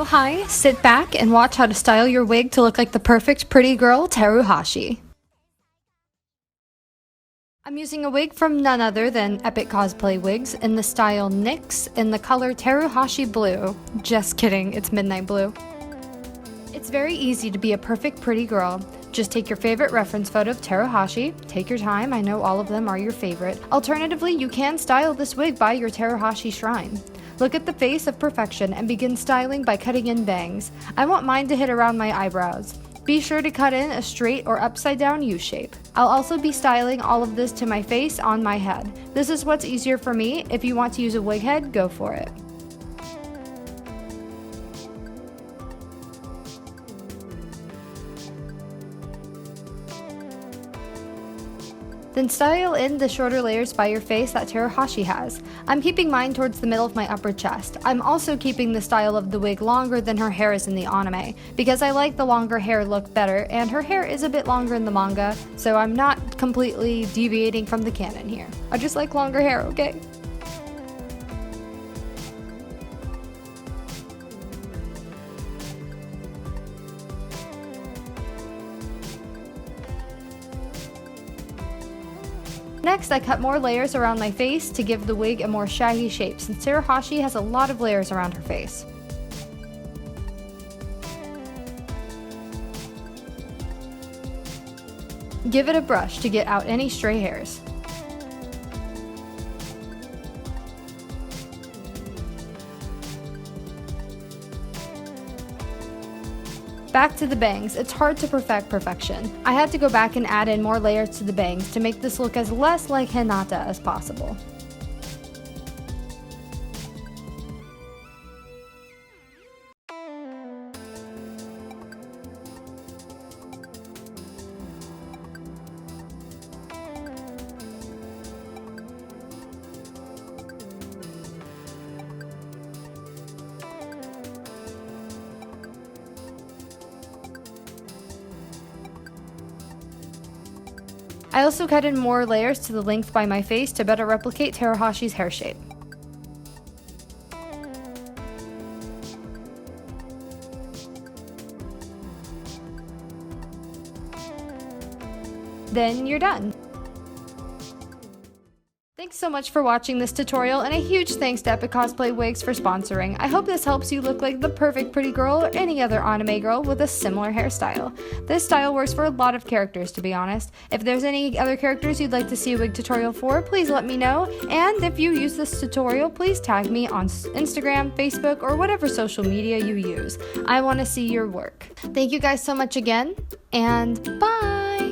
So hi, sit back and watch how to style your wig to look like the perfect pretty girl, Teruhashi. I'm using a wig from none other than Epic Cosplay Wigs in the style NYX in the color Teruhashi Blue. Just kidding, it's midnight blue. It's very easy to be a perfect pretty girl. Just take your favorite reference photo of Teruhashi. Take your time, I know all of them are your favorite. Alternatively, you can style this wig by your Teruhashi shrine. Look at the face of perfection and begin styling by cutting in bangs. I want mine to hit around my eyebrows. Be sure to cut in a straight or upside down U shape. I'll also be styling all of this to my face on my head. This is what's easier for me. If you want to use a wig head, go for it. Then style in the shorter layers by your face that Teruhashi has. I'm keeping mine towards the middle of my upper chest. I'm also keeping the style of the wig longer than her hair is in the anime, because I like the longer hair look better, and her hair is a bit longer in the manga, so I'm not completely deviating from the canon here. I just like longer hair, okay? Next, I cut more layers around my face to give the wig a more shaggy shape, since Teruhashi has a lot of layers around her face. Give it a brush to get out any stray hairs. Back to the bangs. It's hard to perfect perfection. I had to go back and add in more layers to the bangs to make this look as less like Hinata as possible. I also cut in more layers to the length by my face to better replicate Teruhashi's hair shape. Then you're done. Thanks so much for watching this tutorial, and a huge thanks to Epic Cosplay Wigs for sponsoring. I hope this helps you look like the perfect pretty girl or any other anime girl with a similar hairstyle. This style works for a lot of characters, to be honest. If there's any other characters you'd like to see a wig tutorial for, please let me know. And if you use this tutorial, please tag me on Instagram, Facebook, or whatever social media you use. I want to see your work. Thank you guys so much again, and bye!